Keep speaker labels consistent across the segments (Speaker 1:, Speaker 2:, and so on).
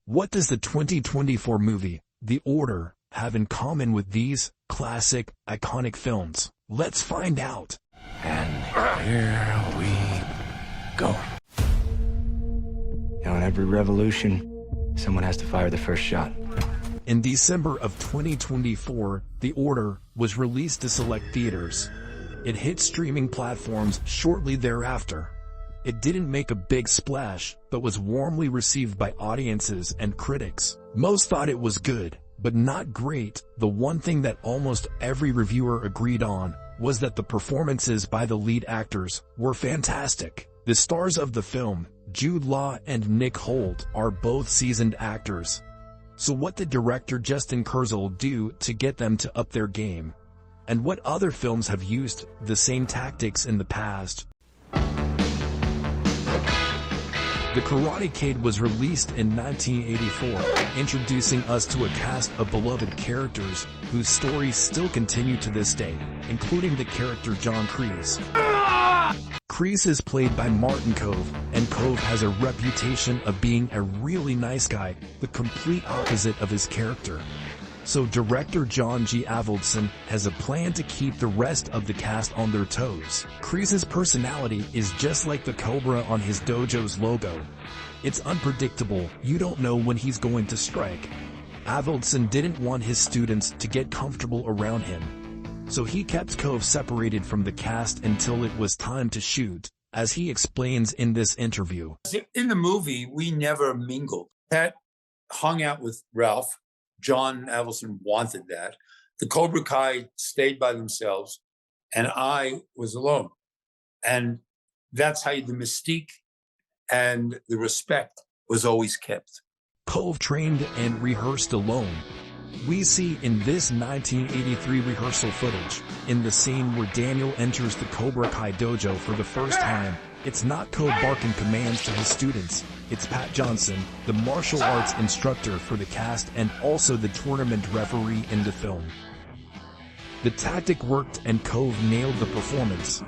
Speaker 1: What does the 2024 movie, The Order, have in common with these classic, iconic films? Let's find out.
Speaker 2: And here we go. In every revolution, someone has to fire the first shot.
Speaker 1: In December of 2024, The Order was released to select theaters. It hit streaming platforms shortly thereafter. It didn't make a big splash, but was warmly received by audiences and critics. Most thought it was good, but not great. The one thing that almost every reviewer agreed on was that the performances by the lead actors were fantastic. The stars of the film, Jude Law and Nick Holt, are both seasoned actors. So what did director Justin Kurzel do to get them to up their game? And what other films have used the same tactics in the past? The Karate Kid was released in 1984, introducing us to a cast of beloved characters whose stories still continue to this day, including the character John Kreese. Kreese is played by Martin Kove, and Kove has a reputation of being a really nice guy, the complete opposite of his character. So director John G. Avildsen has a plan to keep the rest of the cast on their toes. Kreese's personality is just like the cobra on his dojo's logo. It's unpredictable, you don't know when he's going to strike. Avildsen didn't want his students to get comfortable around him. So he kept Kove separated from the cast until it was time to shoot, as he explains in this interview.
Speaker 3: In the movie, we never mingled. Pat hung out with Ralph. John Avildsen wanted that. The Cobra Kai stayed by themselves, and I was alone. And that's how the mystique and the respect was always kept.
Speaker 1: Kove trained and rehearsed alone. We see in this 1983 rehearsal footage, in the scene where Daniel enters the Cobra Kai dojo for the first time, it's not Kove barking commands to his students, it's Pat Johnson, the martial arts instructor for the cast and also the tournament referee in the film. The tactic worked and Kove nailed the performance.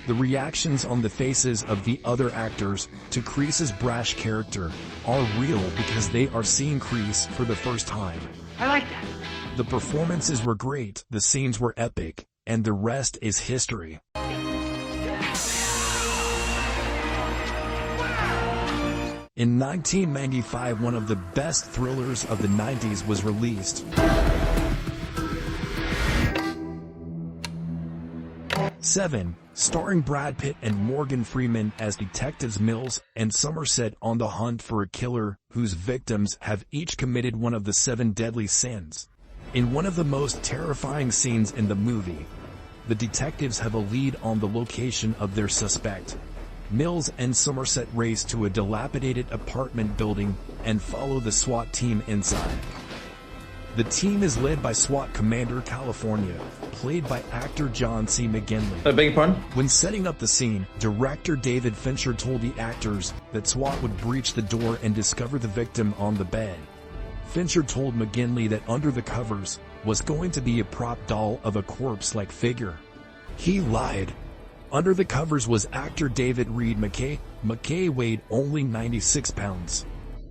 Speaker 1: The reactions on the faces of the other actors to Kreese's brash character are real because they are seeing Kreese for the first time.
Speaker 4: I like that.
Speaker 1: The performances were great, the scenes were epic, and the rest is history. In 1995, one of the best thrillers of the 90s was released. Seven, starring Brad Pitt and Morgan Freeman as detectives Mills and Somerset on the hunt for a killer whose victims have each committed one of the 7 deadly sins. In one of the most terrifying scenes in the movie, the detectives have a lead on the location of their suspect. Mills and Somerset race to a dilapidated apartment building and follow the SWAT team inside. The team is led by SWAT Commander California, played by actor John C. McGinley.
Speaker 5: I beg your pardon?
Speaker 1: When setting up the scene, director David Fincher told the actors that SWAT would breach the door and discover the victim on the bed. Fincher told McGinley that under the covers was going to be a prop doll of a corpse-like figure. He lied. Under the covers was actor David Reed McKay. McKay weighed only 96 pounds.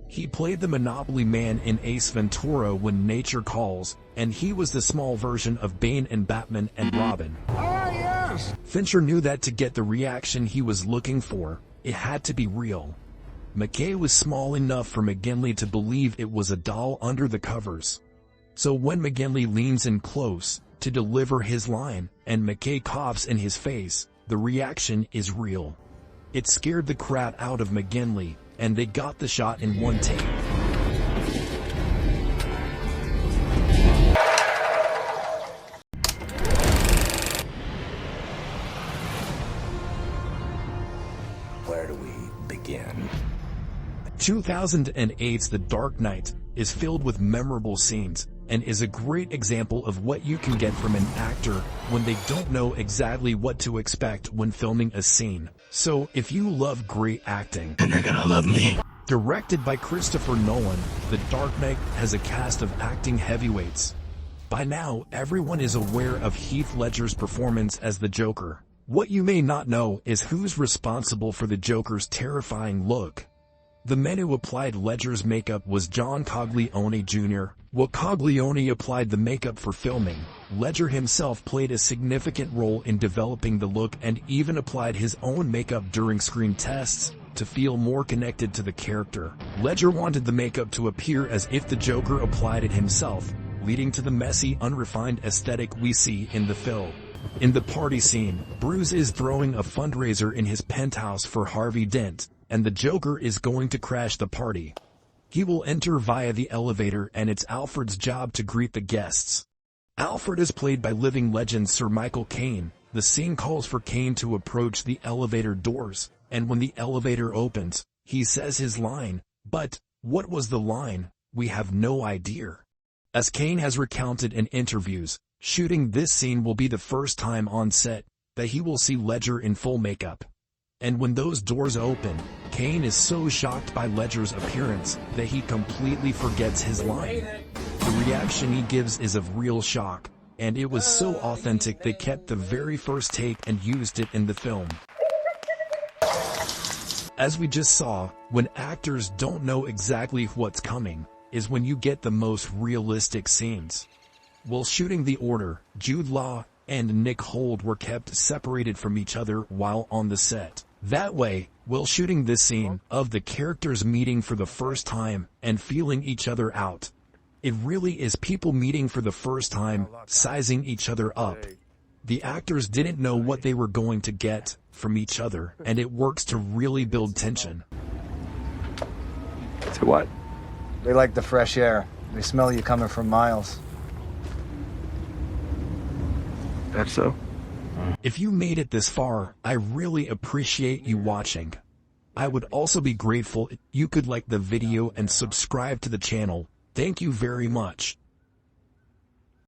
Speaker 1: He played the Monopoly Man in Ace Ventura: When Nature Calls, and he was the small version of Bane in Batman and Robin.
Speaker 4: Ah, yes!
Speaker 1: Fincher knew that to get the reaction he was looking for, it had to be real. McKay was small enough for McGinley to believe it was a doll under the covers. So when McGinley leans in close to deliver his line, and McKay coughs in his face, the reaction is real. It scared the crap out of McGinley, and they got the shot in one take.
Speaker 2: Where do we begin?
Speaker 1: 2008's The Dark Knight is filled with memorable scenes and is a great example of what you can get from an actor when they don't know exactly what to expect when filming a scene. So if you love great acting,
Speaker 2: And you're gonna love me.
Speaker 1: directed by Christopher Nolan, The Dark Knight has a cast of acting heavyweights. By now, everyone is aware of Heath Ledger's performance as the Joker. What you may not know is who's responsible for the Joker's terrifying look. The man who applied Ledger's makeup was John Coglione Jr. While Coglione applied the makeup for filming, Ledger himself played a significant role in developing the look and even applied his own makeup during screen tests to feel more connected to the character. Ledger wanted the makeup to appear as if the Joker applied it himself, leading to the messy, unrefined aesthetic we see in the film. In the party scene, Bruce is throwing a fundraiser in his penthouse for Harvey Dent, and the Joker is going to crash the party. He will enter via the elevator and it's Alfred's job to greet the guests. Alfred is played by living legend Sir Michael Caine. The scene calls for Caine to approach the elevator doors, and when the elevator opens, he says his line, but what was the line? We have no idea. As Caine has recounted in interviews, shooting this scene will be the first time on set that he will see Ledger in full makeup. And when those doors open, Caine is so shocked by Ledger's appearance that he completely forgets his line. The reaction he gives is of real shock, and it was so authentic they kept the very first take and used it in the film. As we just saw, when actors don't know exactly what's coming, is when you get the most realistic scenes. While shooting The Order, Jude Law and Nick Holt were kept separated from each other while on the set. That way, while shooting this scene of the characters meeting for the first time and feeling each other out, it really is people meeting for the first time, sizing each other up. The actors didn't know what they were going to get from each other, and it works to really build tension.
Speaker 2: To what?
Speaker 5: They like the fresh air. They smell you coming from miles.
Speaker 2: That's so?
Speaker 1: If you made it this far, I really appreciate you watching. I would also be grateful if you could like the video and subscribe to the channel. Thank you very much.